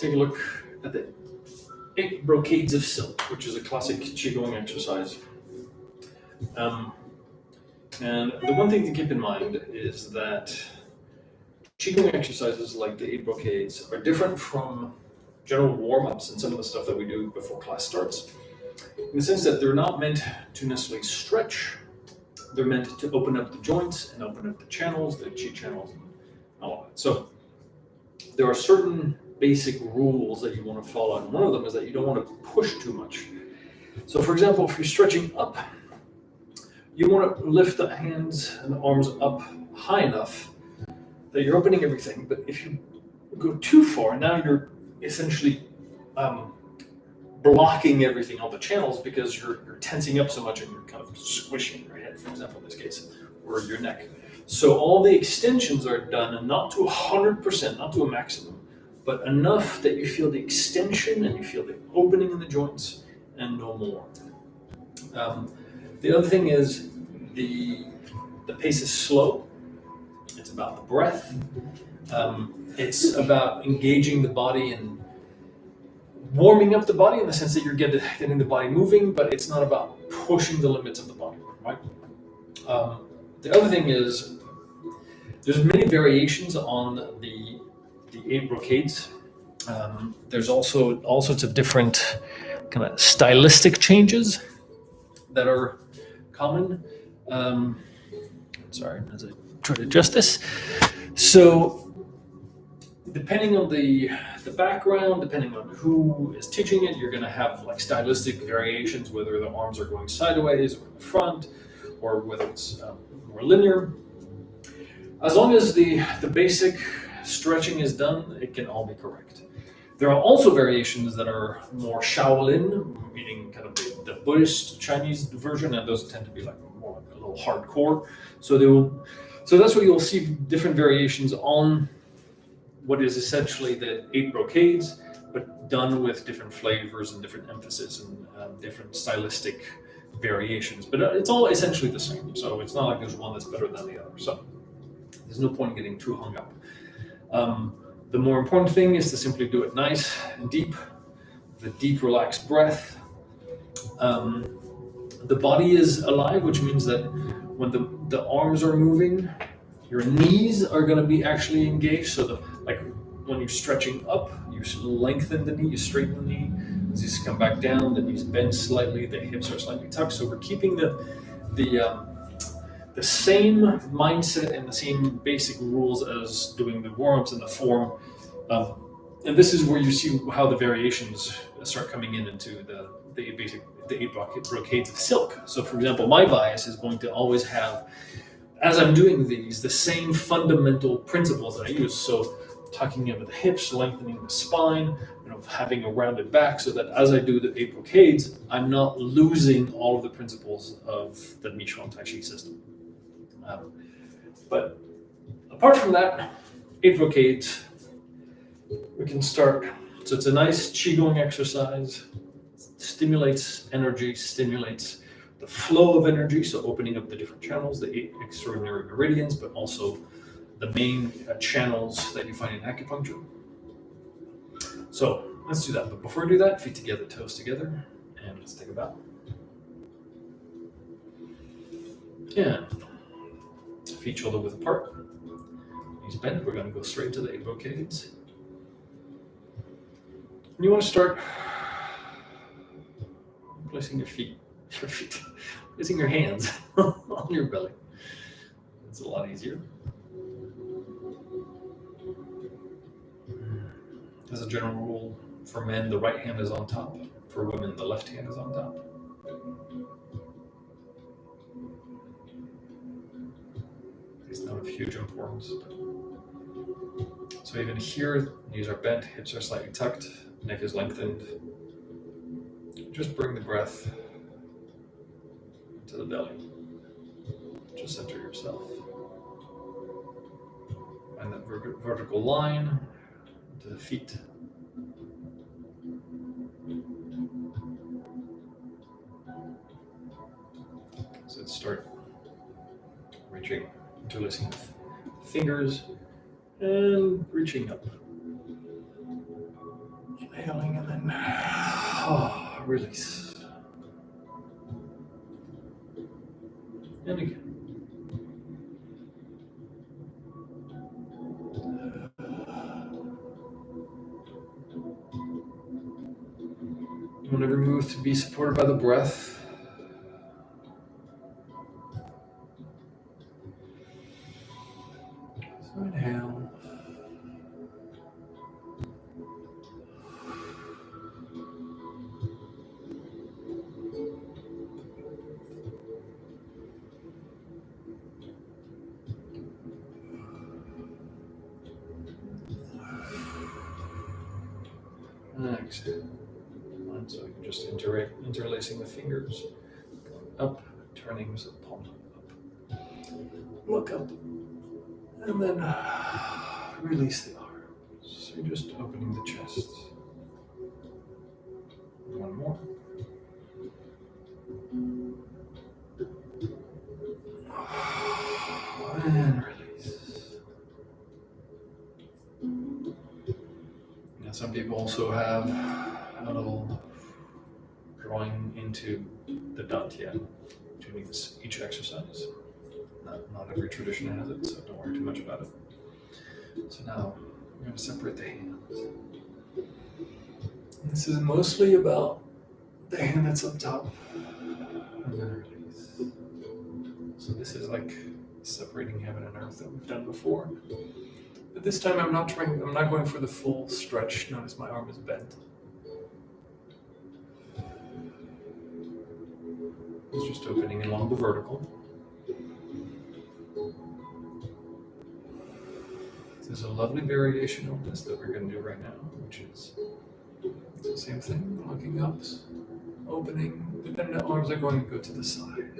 take a look at the 8 Brocades of Silk, which is a classic Qigong exercise. And the one thing to keep in mind is that Qigong exercises like the 8 Brocades are different from general warm-ups and some of the stuff that we do before class starts, in the sense that they're not meant to necessarily stretch. They're meant to open up the joints and open up the channels, the Qi channels, and all of that. So there are certain basic rules that you want to follow, and one of them is that you don't want to push too much. So for example, if you're stretching up, you want to lift the hands and the arms up high enough that you're opening everything. But if you go too far, now you're essentially blocking everything on the channels because you're tensing up so much and you're kind of squishing your head, for example, in this case, or your neck. So all the extensions are done, and not to 100%, not to a maximum, but enough that you feel the extension and you feel the opening in the joints and no more. The other thing is the pace is slow. It's about the breath. It's about engaging the body and warming up the body in the sense that you're getting the body moving, but it's not about pushing the limits of the body, right? The other thing is there's many variations on the 8 brocades. There's also all sorts of different kind of stylistic changes that are common. Sorry, as I try to adjust this. So depending on the background, depending on who is teaching it, you're going to have like stylistic variations, whether the arms are going sideways or in the front, or whether it's more linear. As long as the basic stretching is done, it can all be correct. There are also variations that are more Shaolin, meaning kind of the Buddhist Chinese version, and those tend to be like more like a little hardcore. So that's where you'll see different variations on what is essentially the 8 brocades, but done with different flavors and different emphasis and different stylistic variations. But it's all essentially the same. So it's not like there's one that's better than the other. So there's no point in getting too hung up. The more important thing is to simply do it nice and deep, the deep, relaxed breath. The body is alive, which means that when the arms are moving, your knees are going to be actually engaged. So like when you're stretching up, you lengthen the knee, you straighten the knee. As you come back down, the knees bend slightly, the hips are slightly tucked. So we're keeping the same mindset and the same basic rules as doing the warm-ups and the form. And this is where you see how the variations start coming into the 8 brocades of silk. So for example, my bias is going to always have, as I'm doing these, the same fundamental principles that I use. So tucking in with the hips, lengthening the spine, having a rounded back, so that as I do the 8 brocades, I'm not losing all of the principles of the Hidden Tai Chi system. But apart from that, 8 brocades, we can start. So it's a nice Qigong exercise. It stimulates energy, stimulates the flow of energy, so opening up the different channels, the 8 extraordinary meridians, but also the main channels that you find in acupuncture. So let's do that. But before we do that, feet together, toes together, and let's take a bow. And feet shoulder width apart, knees bent. We're going to go straight to the 8 brocades. And you want to start placing placing your hands on your belly. It's a lot easier. As a general rule, for men, the right hand is on top. For women, the left hand is on top. It's not of huge importance. So even here, knees are bent, hips are slightly tucked, neck is lengthened. Just bring the breath to the belly. Just center yourself. Find that vertical line to the feet. So let's start reaching, interlacing the fingers and reaching up. inhaling and then release. And again. You want every move to be supported by the breath. So inhale. Exhale. And so you're just interlacing the fingers, going up, turning the palm up. Look up, and then release the arms. So you're just opening the chest. One more. And release. Now some people also have a little drawing into the dantian during each exercise. Not every tradition has it, so don't worry too much about it. So now we're going to separate the hands. This is mostly about the hand that's up top. And then release. So this is like separating heaven and earth that we've done before. But this time I'm not going for the full stretch. Notice my arm is bent. It's just opening along the vertical. There's a lovely variation of this that we're going to do right now, which is the same thing, looking up, opening, but then the arms are going to go to the side.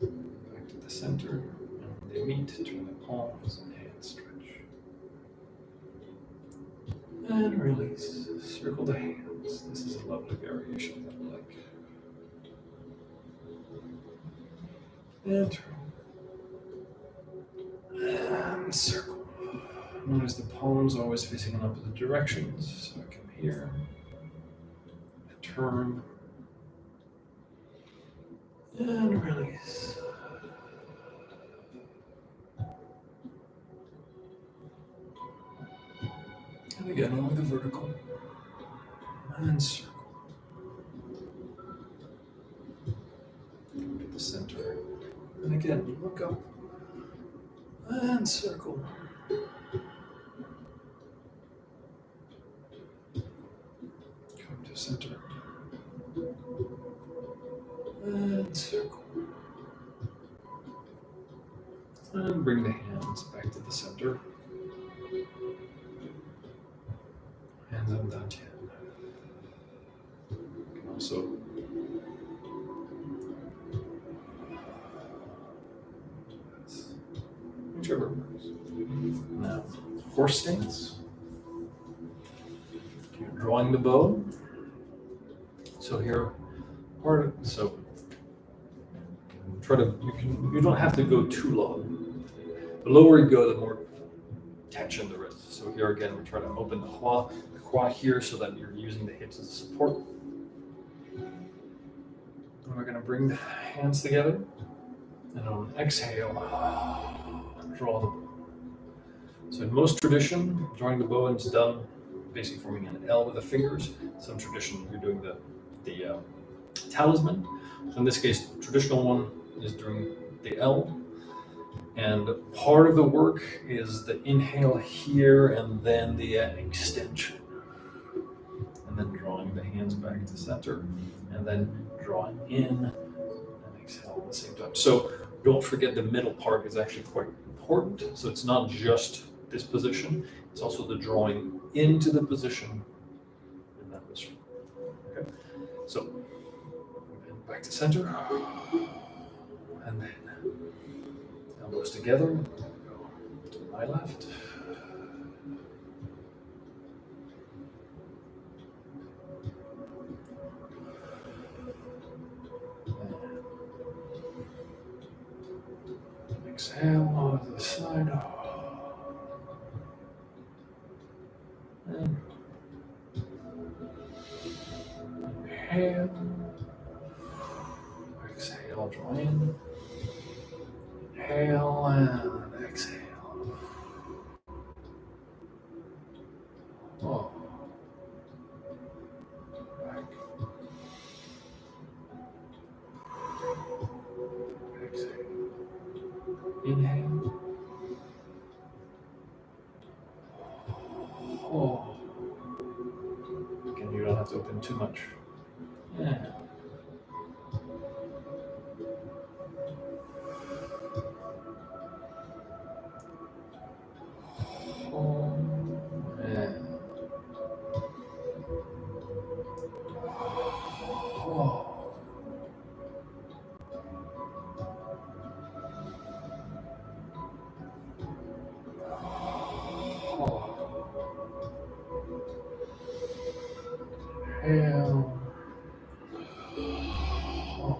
Back to the center, and they meet, turn the palms and hands stretch. And release, circle the hands. This is a lovely variation that I like. And turn. And circle. Notice the palms always facing in opposite directions. So I come here, I turn, and release. And again, only the vertical. And circle. Come to the center. And again, look up. And circle. Come to center. And circle. And bring the hands back to the center. Hands on dantian. You can also whichever works. Now, horse stance. You're drawing the bow. So here, so try to, you don't have to go too low. The lower you go, the more tension there is. So here again, we're trying to open the quad here so that you're using the hips as a support. And we're going to bring the hands together. And on exhale, draw the bow. So in most tradition, drawing the bow is done basically forming an L with the fingers. Some tradition, you're doing the talisman. So in this case, the traditional one is doing the L. And part of the work is the inhale here and then the extension. And then drawing the hands back to center. And then drawing in and exhale at the same time. So don't forget the middle part is actually quite important. So it's not just this position, it's also the drawing into the position in that position. Okay, so back to center, and then elbows together. Go to my left. Exhale on to the side. And Inhale. Exhale, draw in. Inhale and exhale. Oh. Back. Exhale. Inhale. Oh. Again, you don't have to open too much. Yeah. Oh. Yeah. Oh. Inhale. Oh.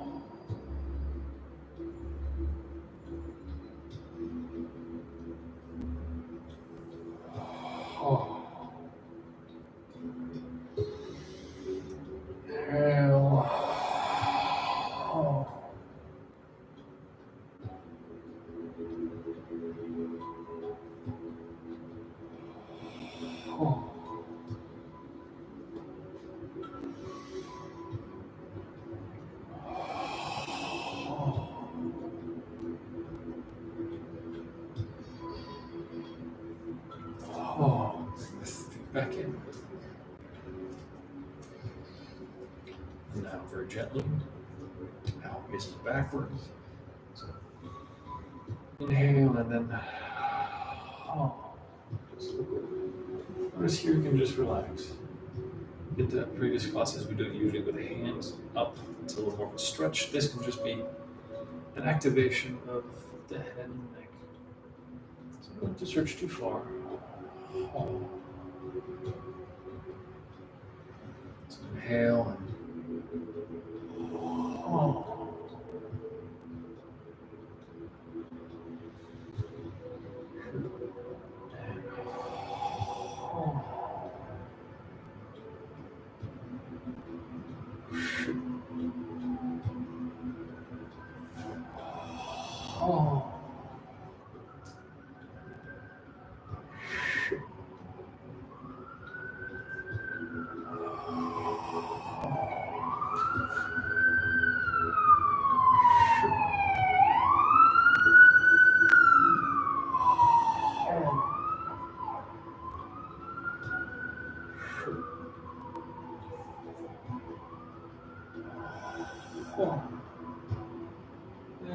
Oh. Inhale. Oh. Oh. Oh. Bring this back in. Now very gently. Now facing backwards. So inhale and then just notice here you can just relax. In the previous classes we do it usually with the hands up. It's a little more of a stretch. This can just be an activation of the head and neck. So don't have to stretch too far. So inhale and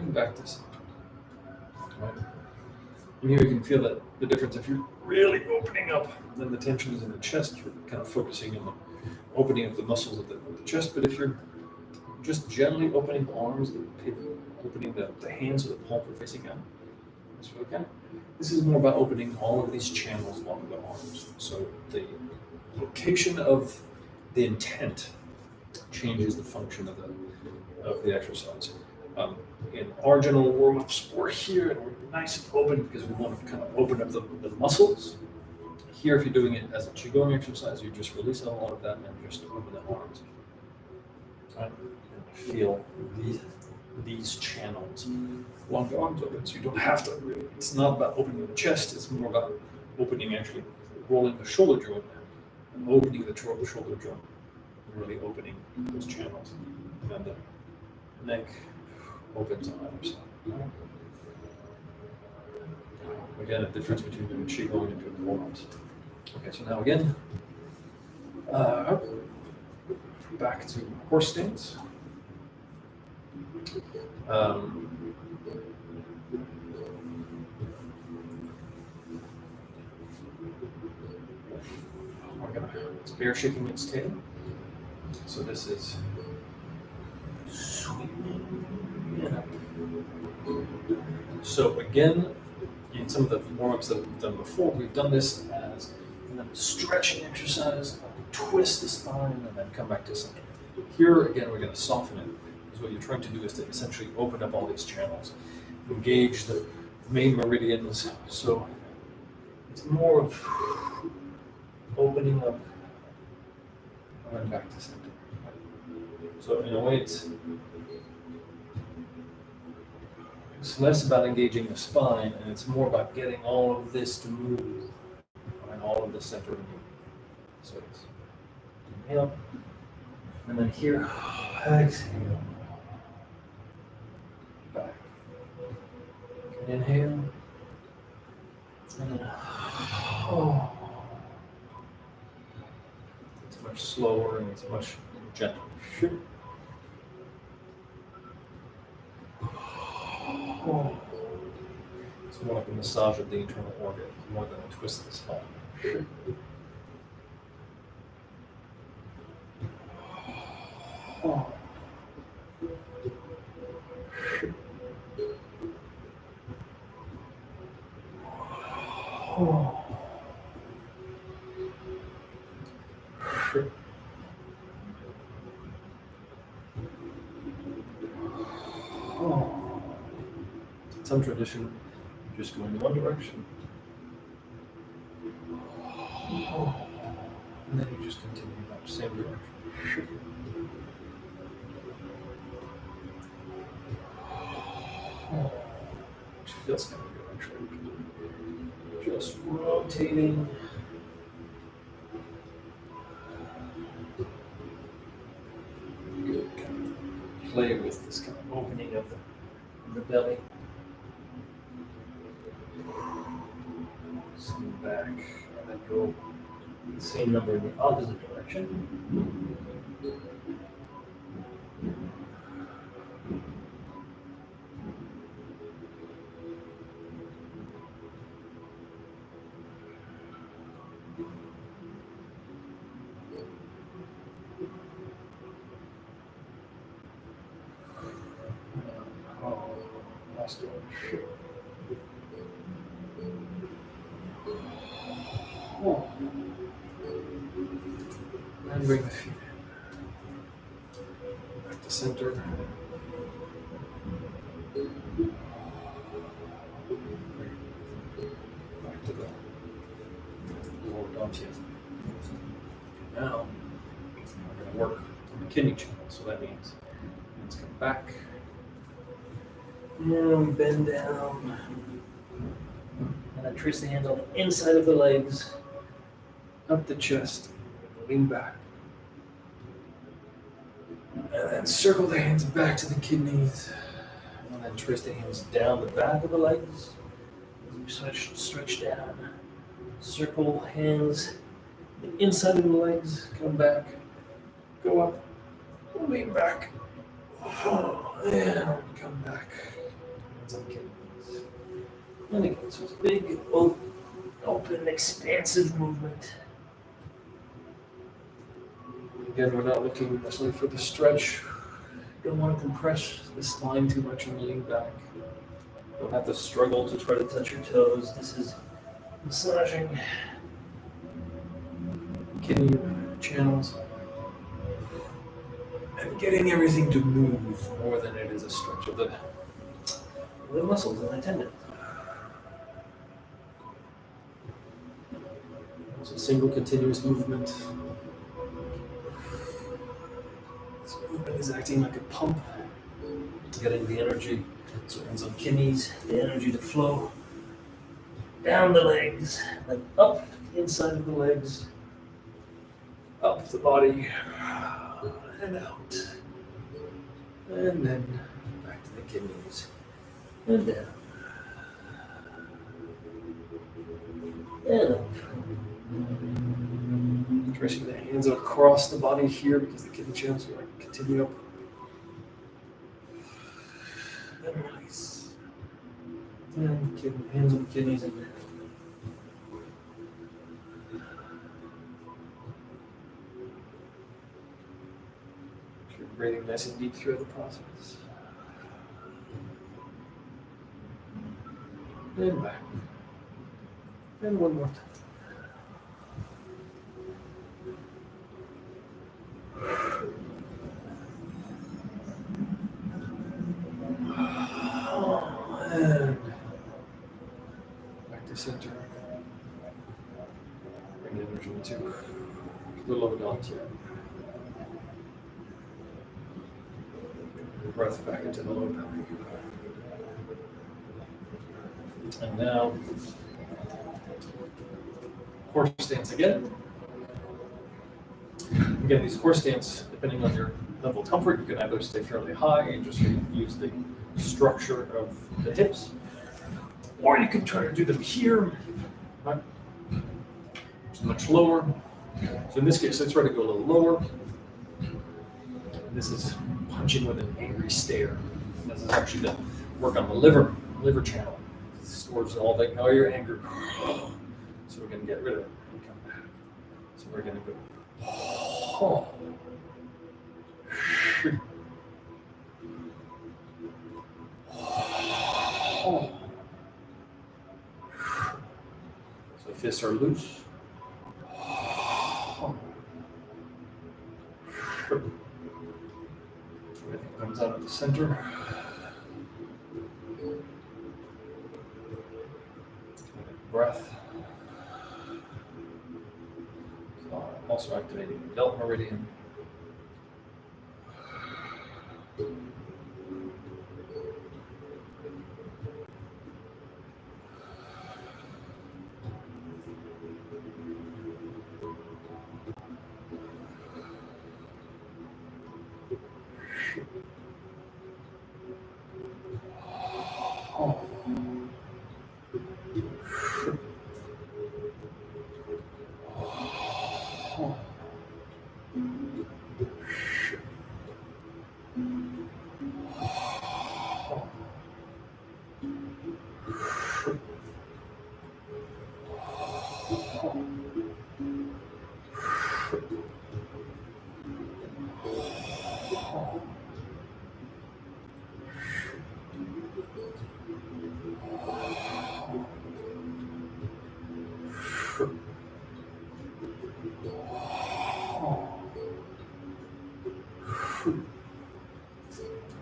and back to center. Right. And here you can feel that the difference. If you're really opening up, then the tension is in the chest. You're kind of focusing on the opening of the muscles of the chest. But if you're just gently opening the arms, opening the hands so the palms are facing out, that's really kind of. This is more about opening all of these channels along the arms. So the location of the intent changes the function of the exercise. In our general warm-ups, we're here and we're nice and open because we want to kind of open up the muscles. Here, if you're doing it as a Qigong exercise, you just release a lot of that and just open the arms. Right? And feel these channels along the arms open. So you don't have to really, it's not about opening the chest, it's more about opening, actually rolling the shoulder joint and opening the shoulder joint, really opening those channels. And then the neck opens on either side. Again, a difference between doing Qigong and doing warm-ups. Okay, so now again, back to horse stance. It's bear shaking its tail. So this is swinging it up. So again, in some of the warm-ups that we've done before, we've done this as a stretching exercise, twist the spine, and then come back to center. Here, again, we're going to soften it, because what you're trying to do is to essentially open up all these channels, engage the main meridians. So it's more of opening up and then back to center. So in a way, it's less about engaging the spine, and it's more about getting all of this to move, and all of the center of movement. So it's inhale, and then here, exhale, back. Inhale, and then oh. It's much slower and it's much gentler. Oh. It's more like a massage of the internal organ, more than a twist of the spine. Oh. Oh. Oh. In some tradition, just go in one direction. Oh. And then you just continue in that same direction. Oh. Which feels kind of good, actually. Just rotating. Good. Kind of play with this kind of opening of the belly. Smooth back, and then go the same number in the opposite direction. Oh, last one. Oh. And bring the feet in. Back to center. Back to the lower dantian. Now, we're going to work on the kidney channel. So that means let's come back. And bend down. And then trace the hands on the inside of the legs, up the chest, lean back. And then circle the hands back to the kidneys. And then trace the hands down the back of the legs. As you stretch down. Circle hands, the inside of the legs, come back, go up, lean back, and come back. Hands on kidneys. And again, so it's a big, open, expansive movement. Again, we're not looking necessarily for the stretch. Don't want to compress the spine too much and lean back. Don't have to struggle to try to touch your toes. This is massaging kidney channels and getting everything to move more than it is a stretch of the muscles and the tendons. It's a single continuous movement. This movement is acting like a pump, getting the energy, so hands on kidneys, the energy to flow down the legs, then up the inside of the legs, up the body, and out. And then back to the kidneys, and down. And up. Tracing the hands across the body here because the kidney channels will continue up. Then release. And hands on the kidneys and down. You're breathing nice and deep through the process. And back. And one more time. And back to center. Bring energy into the lower dantian. breath back into the low belly. And now, horse stance again. Again, these horse stance, depending on your level of comfort, you can either stay fairly high and just use the structure of the hips, or you can try to do them here, right? It's much lower. So in this case, let's try to go a little lower. This is punching with an angry stare. This is actually to work on the liver channel. It stores all your anger. So we're going to get rid of it and come back. So we're going to go. So fists are loose. Everything comes out of the center. Breath. So also activating the belt meridian.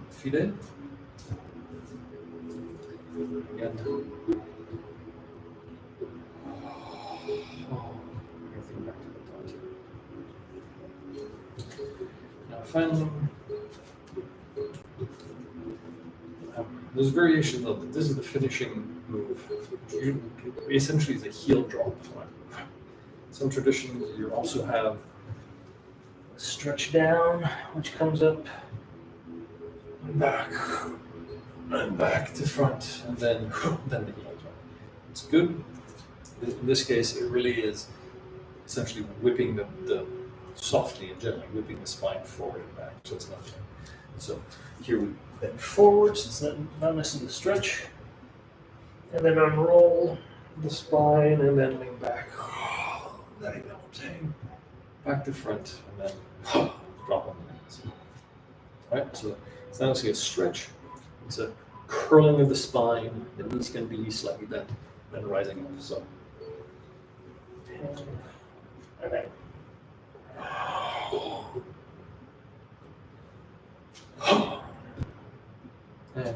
Feet in. Again. Everything back to the top. Now finally, there's variations of it. This is the finishing move. Essentially, it's a heel drop. Some traditions, you also have a stretch down, which comes up and back to front, and then the heel drop. It's good. In this case, it really is essentially whipping the softly and gently whipping the spine forward and back, so it's not. So here we bend forward, so it's not necessarily a stretch, and then unroll the spine, and then lean back. Letting that obtain. Back to front, and then drop on the knees. All right, so it's not necessarily a stretch, it's a curling of the spine. The knees can be slightly bent, and rising up. So, and then. And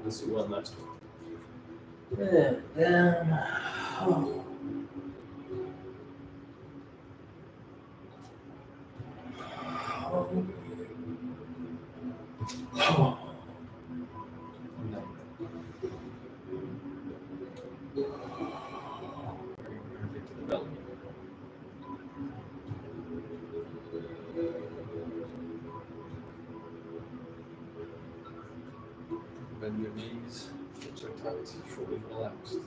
let's do one last one. And down. Bend your knees, hips are tight, shoulders relaxed.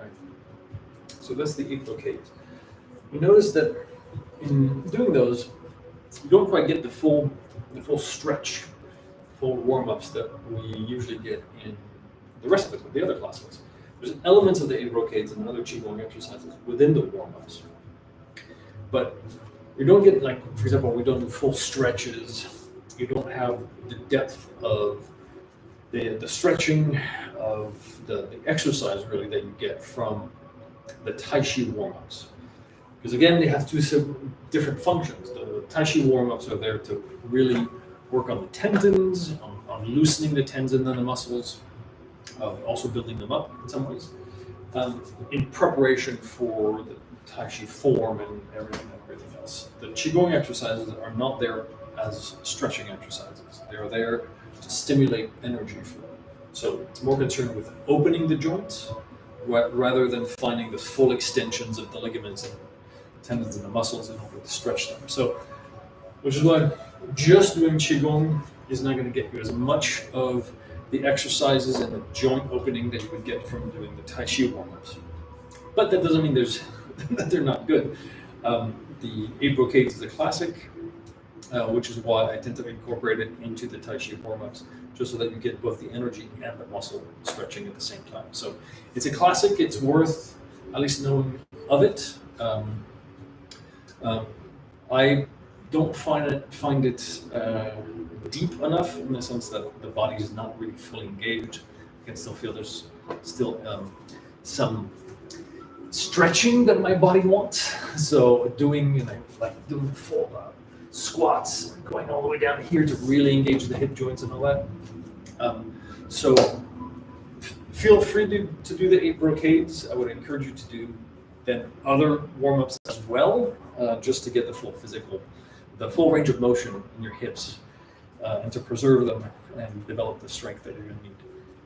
right? So that's the 8 brocades. You notice that in doing those, you don't quite get the full stretch, full warm-ups that we usually get in the rest of the other classes. There's elements of the 8 brocades and other Qigong exercises within the warm-ups. But you don't get, like, for example, we don't do full stretches. You don't have the depth of the stretching of the exercise, really, that you get from the Tai Chi warm-ups. Because again, they have two different functions. The Tai Chi warm-ups are there to really work on the tendons, on loosening the tendons and the muscles, also building them up in some ways, in preparation for the Tai Chi form and everything else. The Qigong exercises are not there as stretching exercises. They are there to stimulate energy flow. So it's more concerned with opening the joints rather than finding the full extensions of the ligaments and tendons and the muscles in order to stretch them. So, which is why just doing Qigong is not going to get you as much of the exercises and the joint opening that you would get from doing the Tai Chi warm-ups. But that doesn't mean that they're not good. The 8 brocades is a classic, which is why I tend to incorporate it into the Tai Chi warm-ups, just so that you get both the energy and the muscle stretching at the same time. So it's a classic. It's worth at least knowing of it. I don't find it deep enough, in the sense that the body is not really fully engaged. I can still feel there's still some stretching that my body wants. So doing full squats, going all the way down here to really engage the hip joints and all that. So feel free to do the 8 brocades. I would encourage you to do then other warm-ups as well, just to get the full range of motion in your hips, and to preserve them and develop the strength that you're going to need.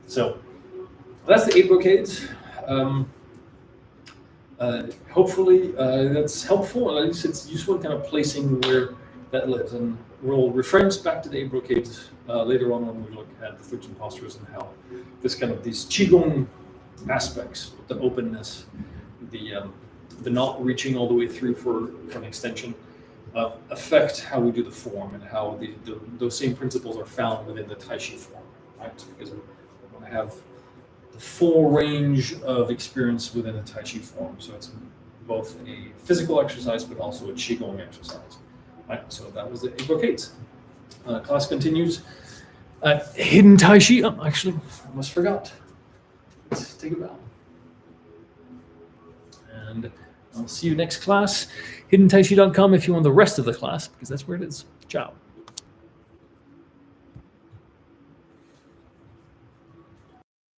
So that's the 8 brocades. Hopefully that's helpful. At least it's useful in kind of placing where that lives. And we'll reference back to the 8 brocades later on when we look at the 13 postures and how these Qigong aspects, the openness, the not reaching all the way through for an extension, affect how we do the form, and how those same principles are found within the Tai Chi form, right? Because we want to have the full range of experience within the Tai Chi form. So it's both a physical exercise, but also a Qigong exercise, right? So that was the 8 brocades. Class continues. Hidden Tai Chi. Oh, actually, I almost forgot. Let's take a bow. And I'll see you next class. HiddenTaiChi.com if you want the rest of the class, because that's where it is. Ciao.